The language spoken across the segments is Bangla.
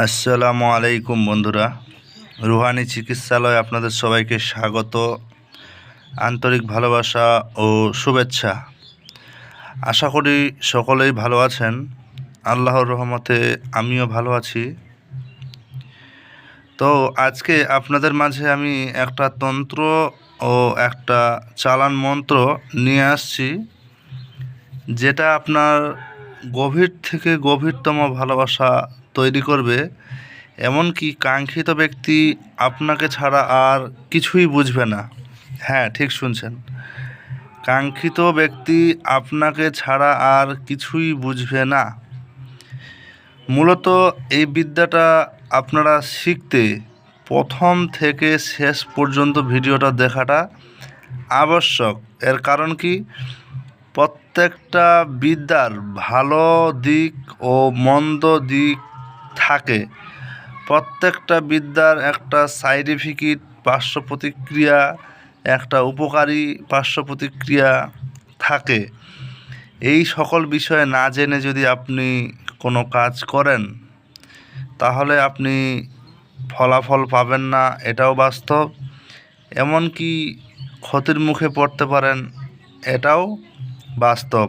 আসসালামু আলাইকুম বন্ধুরা, রুহানি চিকিৎসালয়ে আপনাদের সবাইকে স্বাগত, আন্তরিক ভালোবাসা ও শুভেচ্ছা। আশা করি সকলেই ভালো আছেন। আল্লাহর রহমতে আমিও ভালো আছি। তো আজকে আপনাদের মাঝে আমি একটা তন্ত্র ও একটা চালান মন্ত্র নিয়ে আসছি, যেটা আপনার গভীর থেকে গভীরতম ভালোবাসা তৈরি করবে। এমনকি কাঙ্ক্ষিত ব্যক্তি আপনাকে ছাড়া আর কিছুই বুঝবে না। হ্যাঁ, ঠিক শুনছেন, কাঙ্ক্ষিত ব্যক্তি আপনাকে ছাড়া আর কিছুই বুঝবে না। মূলত এই বিদ্যাটা আপনারা শিখতে প্রথম থেকে শেষ পর্যন্ত ভিডিওটা দেখাটা আবশ্যক। এর কারণ কি, প্রত্যেকটা বিদ্যার ভালো দিক ও মন্দ দিক থাকে। প্রত্যেকটা বিদ্যার একটা সাইড ইফেক্ট, পার্শ্ব প্রতিক্রিয়া, একটা উপকারী পার্শ্ব প্রতিক্রিয়া থাকে। এই সকল বিষয়ে না জেনে যদি আপনি কোনো কাজ করেন, তাহলে আপনি ফলাফল পাবেন না, এটাও বাস্তব। এমনকি ক্ষতির মুখে পড়তে পারেন, এটাও বাস্তব।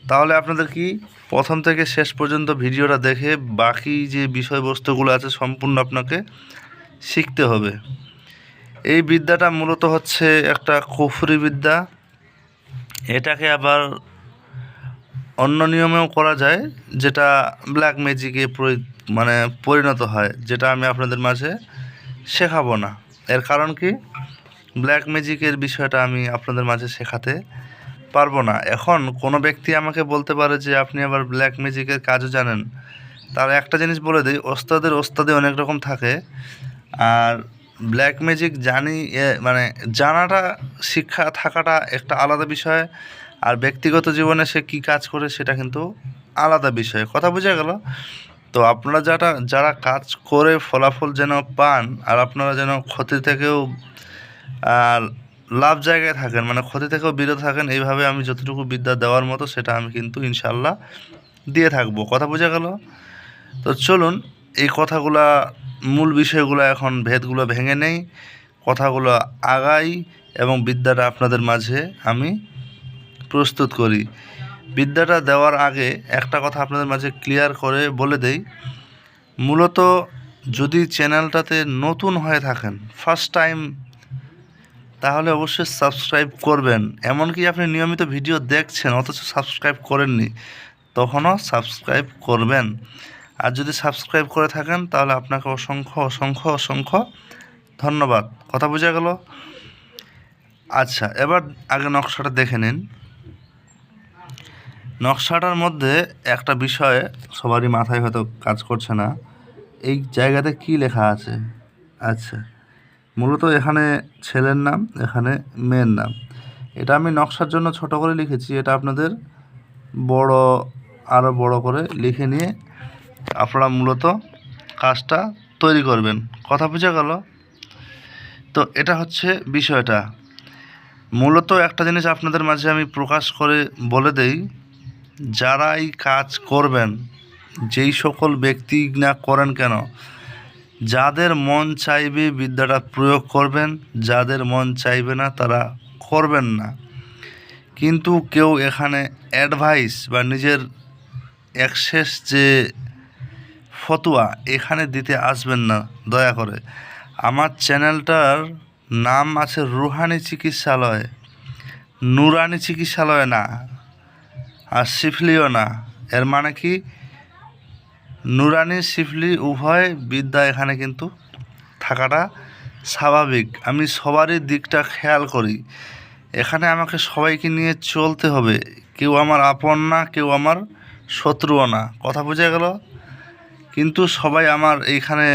তাহলে আপনাদের কি প্রথম থেকে শেষ পর্যন্ত ভিডিওটা দেখে বাকি যে বিষয়বস্তুগুলো আছে সম্পূর্ণ আপনাকে শিখতে হবে। এই বিদ্যাটা মূলত হচ্ছে একটা কুফরি বিদ্যা। এটাকে আবার অন্য নিয়মেও করা যায়, যেটা ব্ল্যাক ম্যাজিকে পরিণত হয়, যেটা আমি আপনাদের মাঝে শেখাবো না। এর কারণ কি, ব্ল্যাক ম্যাজিকের বিষয়টা আমি আপনাদের মাঝে শেখাতে পারবো না। এখন কোনো ব্যক্তি আমাকে বলতে পারে যে আপনি আবার ব্ল্যাক ম্যাজিকের কাজও জানেন। তার একটা জিনিস বলে দিই, ওস্তাদে অনেক রকম থাকে। আর ব্ল্যাক ম্যাজিক জানাটা, শিক্ষা থাকাটা একটা আলাদা বিষয়, আর ব্যক্তিগত জীবনে সে কী কাজ করে সেটা কিন্তু আলাদা বিষয়। কথা বোঝা গেল? তো আপনারা যারা কাজ করে ফলাফল যেন পান, আর আপনারা যেন ক্ষতি থেকেও আর লাভ জায়গায় থাকেন, ক্ষতি থেকেও বিরত থাকেন, এইভাবে আমি যতটুকু বিদ্যা দেওয়ার মতো সেটা আমি কিন্তু ইনশাল্লাহ দিয়ে থাকবো। কথা বোঝা গেল? তো চলুন এই কথাগুলা, মূল বিষয়গুলো, এখন ভেদগুলো ভেঙে নেই, কথাগুলো আগাই এবং বিদ্যাটা আপনাদের মাঝে আমি প্রস্তুত করি। বিদ্যাটা দেওয়ার আগে একটা কথা আপনাদের মাঝে ক্লিয়ার করে বলে দেই। মূলত যদি চ্যানেলটাতে নতুন হয়ে থাকেন, ফার্স্ট টাইম, তাহলে অবশ্যই সাবস্ক্রাইব করবেন। এমনকি আপনি নিয়মিত ভিডিও দেখছেন অথচ সাবস্ক্রাইব করেননি, তখনও সাবস্ক্রাইব করবেন। আর যদি সাবস্ক্রাইব করে থাকেন, তাহলে আপনাকে অসংখ্য অসংখ্য অসংখ্য ধন্যবাদ। কথা বোঝা গেল? আচ্ছা, এবার আগে নকশাটা দেখে নিন। নকশাটার মধ্যে একটা বিষয় সবারই মাথায় হয়তো কাজ করছে না, এই জায়গাতে কি লেখা আছে। আচ্ছা, মূলত এখানে ছেলের নাম, এখানে মেয়ের নাম। এটা আমি নকশার জন্য ছোট করে লিখেছি, এটা আপনাদের আরও বড় করে লিখে নিয়ে আপনারা মূলত কাজটা তৈরি করবেন। কথা বোঝা গেল? তো এটা হচ্ছে বিষয়টা। মূলত একটা জিনিস আপনাদের মাঝে আমি প্রকাশ করে বলে দেই, যারা এই কাজ করবেন, যেই সকল ব্যক্তি না করেন কেন, যাদের মন চাইবে বিদ্যাটা প্রয়োগ করবেন, যাদের মন চাইবে না তারা করবেন না। কিন্তু কেউ এখানে অ্যাডভাইস বা নিজের অ্যাক্সেস যে ফতোয়া এখানে দিতে আসবেন না দয়া করে। আমার চ্যানেলটার নাম আছে রুহানি চিকিৎসালয়, নুরানি চিকিৎসালয় না, আর শিফলিও না। এর মানে কি, নুরানি শিফলি উভয় বিদ্যা এখানে কিন্তু থাকাটা স্বাভাবিক। আমি সবারই দিকটা খেয়াল করি। এখানে আমাকে সবাইকে নিয়ে চলতে হবে, কেউ আমার আপন না, কেউ আমার শত্রুও না। কথা বোঝা গেল? কিন্তু সবাই আমার এইখানে,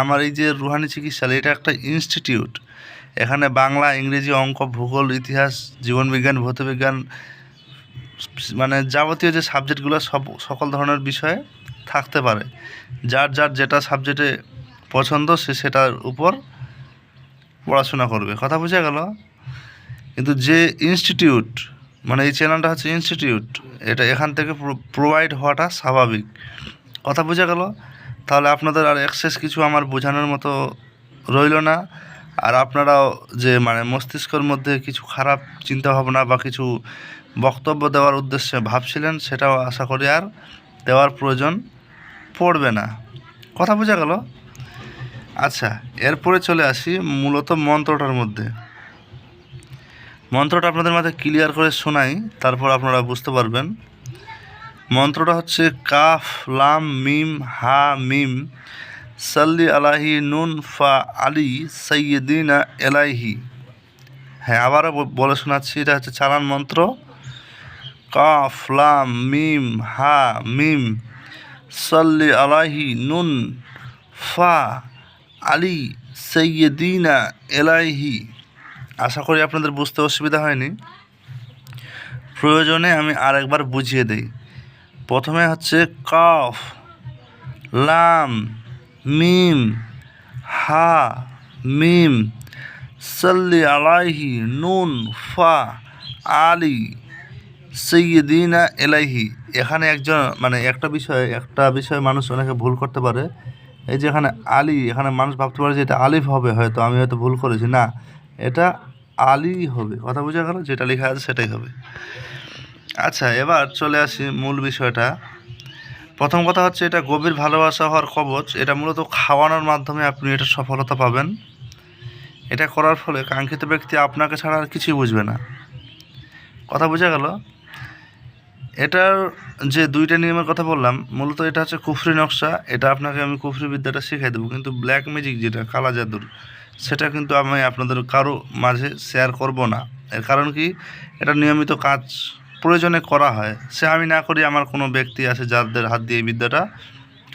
আমার এই যে রুহানি চিকিৎসালয়, এটা একটা ইনস্টিটিউট। এখানে বাংলা, ইংরেজি, অঙ্ক, ভূগোল, ইতিহাস, জীবনবিজ্ঞান, ভৌতবিজ্ঞান, যাবতীয় যে সাবজেক্টগুলো সকল ধরনের বিষয়ে থাকতে পারে। যার যেটা সাবজেক্টে পছন্দ সে সেটার উপর পড়াশোনা করবে। কথা বোঝা গেল? কিন্তু যে ইনস্টিটিউট, এই চ্যানেলটা হচ্ছে ইনস্টিটিউট, এটা এখান থেকে প্রোভাইড হওয়াটা স্বাভাবিক। কথা বোঝা গেল? তাহলে আপনাদের আর এক্সেস কিছু আমার বোঝানোর মতো রইল না। আর আপনারাও যে মানে মস্তিষ্কের মধ্যে কিছু খারাপ চিন্তাভাবনা বা কিছু বক্তব্য দেওয়ার উদ্দেশ্যে ভাবছিলেন, সেটাও আশা করি আর দেওয়ার প্রয়োজন পড়বে না। কথা বোঝা গেল? আচ্ছা, এরপরে চলে আসি মূলত মন্ত্রটার মধ্যে। মন্ত্রটা আপনাদের মাঝে ক্লিয়ার করে শোনাই, তারপর আপনারা বুঝতে পারবেন। মন্ত্রটা হচ্ছে কাফ লাম মিম হা মিম সাল্লি আলাহি নুন ফা আলী সৈয়দিনা এলাইহি। হ্যাঁ, আবারও বলে শোনাচ্ছি, এটা হচ্ছে চালান মন্ত্র। কাফ লাম মিম হা মিম সাল্লি আলাহি নুন ফা আলী সৈয়দিনা এলাইহি। আশা করি আপনাদের বুঝতে অসুবিধা হয়নি। প্রয়োজনে আমি আরেকবার বুঝিয়ে দিই। প্রথমে হচ্ছে কাফ লাম মিম হা মিম সাল্লি আলাইহি নুন ফা আলী সৈয়দিনা এলাইহি। এখানে একটা বিষয় মানুষ অনেকে ভুল করতে পারে। এই যে এখানে আলী, এখানে মানুষ ভাবতে পারে যে এটা আলিফ হবে, হয়তো আমি হয়তো ভুল করেছি। না, এটা আলী হবে। কথা বোঝা গেল? যেটা লেখা আছে সেটাই হবে। আচ্ছা, এবার চলে আসি মূল বিষয়টা। প্রথম কথা হচ্ছে, এটা গভীর ভালোবাসা হওয়ার কবচ। এটা মূলত খাওয়ানোর মাধ্যমে আপনি এটা সফলতা পাবেন। এটা করার ফলে কাঙ্ক্ষিত ব্যক্তি আপনাকে ছাড়া আর কিছুই বুঝবে না। কথা বোঝা গেল? এটার যে দুইটা নিয়মের কথা বললাম, মূলত এটা হচ্ছে কুফরি নকশা। এটা আপনাকে আমি কুফরি বিদ্যাটা শিখিয়ে দেবো, কিন্তু ব্ল্যাক ম্যাজিক যেটা কালা জাদুর, সেটা কিন্তু আমি আপনাদের কারো মাঝে শেয়ার করব না। এর কারণ কি, এটা নিয়মিত কাজ প্রয়োজনে করা হয়। সে আমি না করি, আমার কোনো ব্যক্তি আছে যাদের হাত দিয়ে এই বিদ্যাটা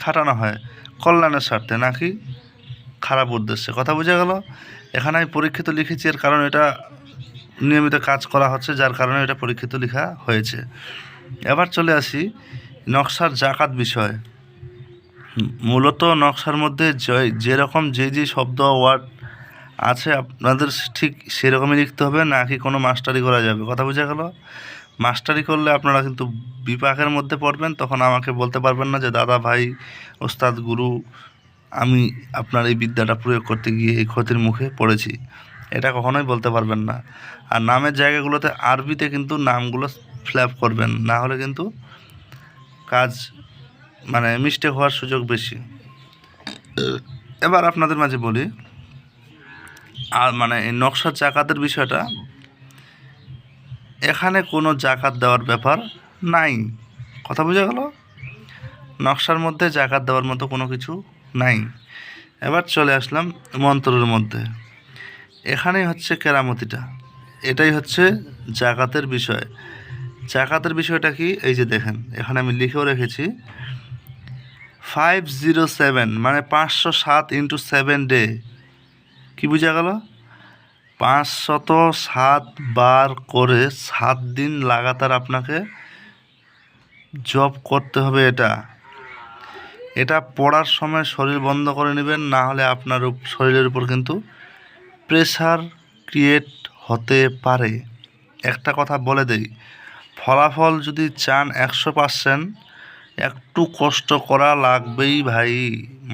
খাটানো হয় কল্যাণের স্বার্থে, নাকি খারাপ উদ্দেশ্যে। কথা বোঝা গেল? এখানে আমি পরীক্ষিত লিখেছি, এর কারণ এটা নিয়মিত কাজ করা হচ্ছে, যার কারণে এটা পরীক্ষিত লেখা হয়েছে। এবার চলে আসি নকশার জাকাত বিষয়। মূলত নকশার মধ্যে যেরকম যে শব্দ ওয়ার্ড আছে আপনাদের ঠিক সেরকমই লিখতে হবে, নাকি কোনো মাস্টারি করা যাবে। কথা বোঝা গেল? মাস্টারি করলে আপনারা কিন্তু বিপাকের মধ্যে পড়বেন। তখন আমাকে বলতে পারবেন না যে দাদা ভাই ওস্তাদ গুরু, আমি আপনার এই বিদ্যাটা প্রয়োগ করতে গিয়ে এই ক্ষতির মুখে পড়েছি। এটা কখনোই বলতে পারবেন না। আর নামের জায়গাগুলোতে আরবিতে কিন্তু নামগুলো ফ্ল্যাপ করবেন, না হলে কিন্তু কাজ মিস্টেক হওয়ার সুযোগ বেশি। এবার আপনাদের মাঝে বলি, আর এই নকশার জাকাতের বিষয়টা, এখানে কোনো জাকাত দেওয়ার ব্যাপার নাই। কথা বোঝা গেল? নকশার মধ্যে জাকাত দেওয়ার মতো কোনো কিছু নাই। এবার চলে আসলাম মন্ত্রের মধ্যে। এখানেই হচ্ছে কেরামতিটা, এটাই হচ্ছে জাকাতের বিষয়। জাকাতের বিষয়টা কি, এই যে দেখেন, এখানে আমি লিখেও রেখেছি 507, 507 × 7 ডে। কি বোঝা গেল? 507 বার করে 7 দিন লাগাতার আপনাকে জব করতে হবে। এটা পড়ার সময় শরীর বন্ধ করে নেবেন, না হলে আপনার শরীরের উপর কিন্তু প্রেসার ক্রিয়েট হতে পারে। একটা কথা বলে দেই, ফলাফল যদি চান 100%, একটু কষ্ট করা লাগবেই ভাই,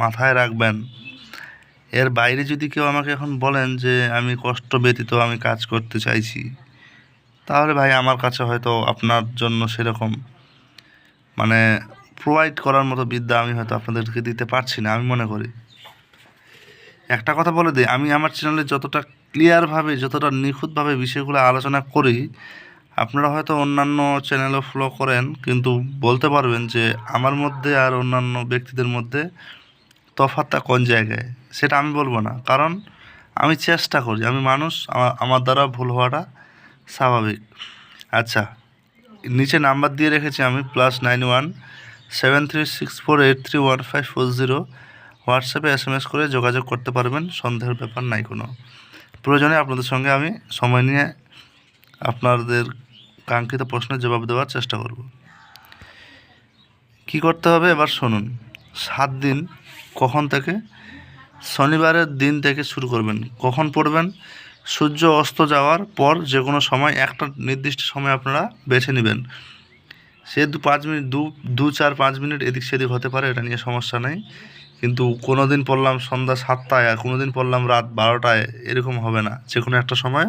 মাথায় রাখবেন। এর বাইরে যদি কেউ আমাকে এখন বলেন যে আমি কষ্ট ব্যতীত আমি কাজ করতে চাইছি, তাহলে ভাই আমার কাছে হয়তো আপনার জন্য সেরকম প্রোভাইড করার মতো বিদ্যা আমি হয়তো আপনাদেরকে দিতে পারছি না, আমি মনে করি। একটা কথা বলে দিই, আমি আমার চ্যানেলে যতটা ক্লিয়ারভাবে, যতটা নিখুঁতভাবে বিষয়গুলো আলোচনা করি, আপনারা হয়তো অন্যান্য চ্যানেলও ফলো করেন, কিন্তু বলতে পারবেন যে আমার মধ্যে আর অন্যান্য ব্যক্তিদের মধ্যে তফাৎটা কোন জায়গায়, সেটা আমি বলবো না। কারণ আমি চেষ্টা করি, আমি মানুষ, আমার দ্বারা ভুল হওয়াটা স্বাভাবিক। আচ্ছা, নিচে নাম্বার দিয়ে রেখেছি আমি, +91 7364831540। হোয়াটসঅ্যাপে SMS করে যোগাযোগ করতে পারবেন, সন্দেহের ব্যাপার নাই কোনো। প্রয়োজনে আপনাদের সঙ্গে আমি সময় নিয়ে আপনাদের কাঙ্ক্ষিত প্রশ্নের জবাব দেওয়ার চেষ্টা করব। কি করতে হবে এবার শুনুন। 7 দিন কখন থেকে? শনিবারের দিন থেকে শুরু করবেন। কখন পড়বেন? সূর্য অস্ত যাওয়ার পর যে কোনো সময়, একটা নির্দিষ্ট সময় আপনারা বেছে নেবেন। সে 2-4-5 মিনিট এদিক সেদিক হতে পারে, এটা নিয়ে সমস্যা নেই। কিন্তু কোনো দিন পড়লাম সন্ধ্যা 7টায় আর কোনো দিন পড়লাম রাত 12টায়, এরকম হবে না। যে কোনো একটা সময়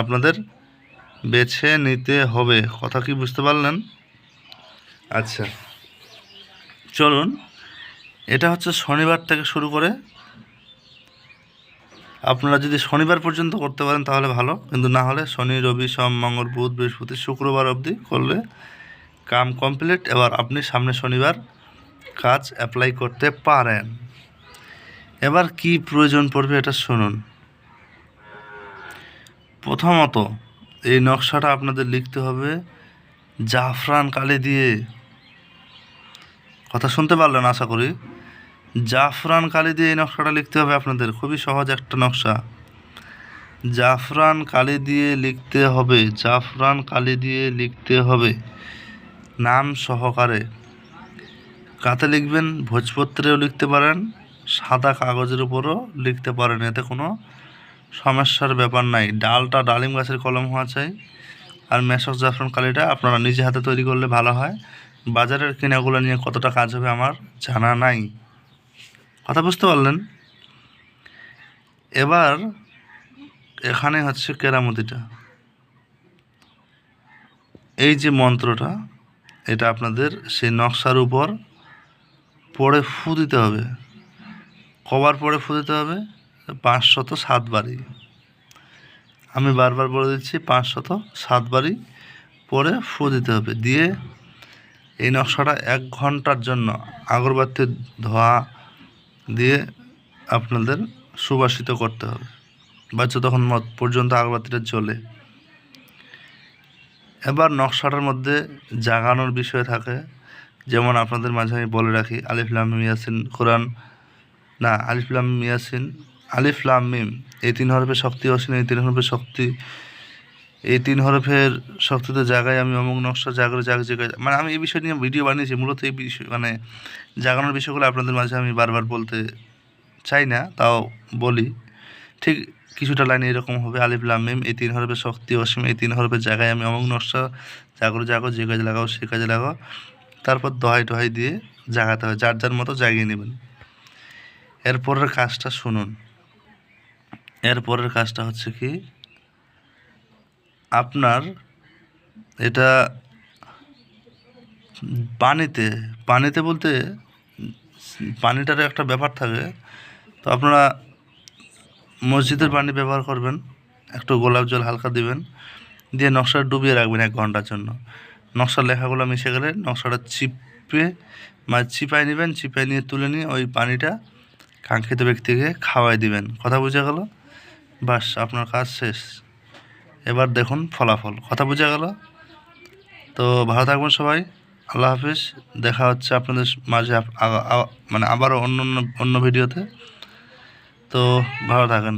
আপনাদের বেছে নিতে হবে। কথা কি বুঝতে পারলেন? আচ্ছা, চলুন, এটা হচ্ছে শনিবার থেকে শুরু করে আপনারা যদি শনিবার পর্যন্ত করতে পারেন তাহলে ভালো, কিন্তু না হলে শনি, রবি, সোম, মঙ্গল, বুধ, বৃহস্পতি, শুক্রবার অবধি করলে কাম কমপ্লিট। এবার আপনি সামনে শনিবার কাজ অ্যাপ্লাই করতে পারেন। এবার কি প্রয়োজন পড়বে এটা শুনুন। প্রথমত এই নকশাটা আপনাদের লিখতে হবে জাফরান কালি দিয়ে। কথা শুনতে পারলেন আশা করি। জাফরান কালি দিয়ে এই নকশাটা লিখতে হবে আপনাদের। খুবই সহজ একটা নকশা। জাফরান কালি দিয়ে লিখতে হবে, জাফরান কালি দিয়ে লিখতে হবে নাম সহকারে। কাতে লিখবেন? ভোজপত্রেও লিখতে পারেন, সাদা কাগজের উপরও লিখতে পারেন, এতে কোনো সমস্যার ব্যাপার নাই। ডালটা ডালিম গাছের কলম হওয়া চাই। আর মেশক জাফরান কালিটা আপনারা নিজে হাতে তৈরি করলে ভালো হয়। বাজারের কেনাগুলো নিয়ে কতটা কাজ হবে আমার জানা নাই। কথা বুঝতে পারলেন? এবার এখানে হচ্ছে কেরামতিটা। এই যে মন্ত্রটা, এটা আপনাদের সেই নকশার উপর পড়ে ফু দিতে হবে। কবার পড়ে ফু দিতে হবে? 507 বারই। আমি বারবার বলে দিচ্ছি, 507 বারই পরে ফু দিতে হবে। দিয়ে এই নকশাটা 1 ঘন্টার জন্য আগরবাতির ধোঁয়া দিয়ে আপনাদের সুবাসিত করতে হবে, বা যতক্ষণ পর্যন্ত আগরবাতিটা জ্বলে। এবার নকশাটার মধ্যে জাগানোর বিষয় থাকে, যেমন আপনাদের মাঝে আমি বলে রাখি, আলিফ লাম মিম ইয়াসিন কোরআন না, আলিফ লাম মিম ইয়াসিন, আলিফ লাম মিম এই 3 হরফের শক্তি অসীম, এই 3 হরফের শক্তি, এই 3 হরফের শক্তিতে জায়গায় আমি অমুক নকশা জাগরে জায়গায়, মানে আমি এই বিষয় নিয়ে ভিডিও বানিয়েছি। মূলত এই বিষয় মানে জাগানোর বিষয়গুলো আপনাদের মাঝে আমি বারবার বলতে চাই না, তাও বলি। ঠিক কিছুটা লাইন এরকম হবে, আলিফ লাম মিম এই 3 হরফের শক্তি অসীম, এই 3 হরফের জায়গায় আমি অমুক নকশা জাগো যে কাজে লাগাও সে কাজে লাগাও। তারপর দোহাই দিয়ে জাগাতে হয়, যার যার মতো জাগিয়ে নেবেন। এরপরের কাজটা শুনুন। এরপরের কাজটা হচ্ছে কি, আপনার এটা পানিতে বলতে পানিটার একটা ব্যাপার থাকে। তো আপনারা মসজিদের পানি ব্যবহার করবেন, একটু গোলাপ জল হালকা দিবেন, দিয়ে নকশাটা ডুবিয়ে রাখবেন 1 ঘন্টার জন্য। নকশার লেখাগুলো মিশে গেলে নকশাটা চিপাই নেবেন, চিপাই নিয়ে তুলে নিয়ে ওই পানিটা কাঙ্ক্ষিত ব্যক্তিকে খাওয়াই দিবেন। কথা বুঝে গেল? বাস, আপনার কাজ শেষ। এবার দেখুন ফলাফল। কথা বুঝে গেল? তো ভালো থাকবেন সবাই। আল্লাহ হাফিজ। দেখা হচ্ছে আপনাদের মাঝে মানে আবারও অন্য ভিডিওতে। তো ভালো থাকেন।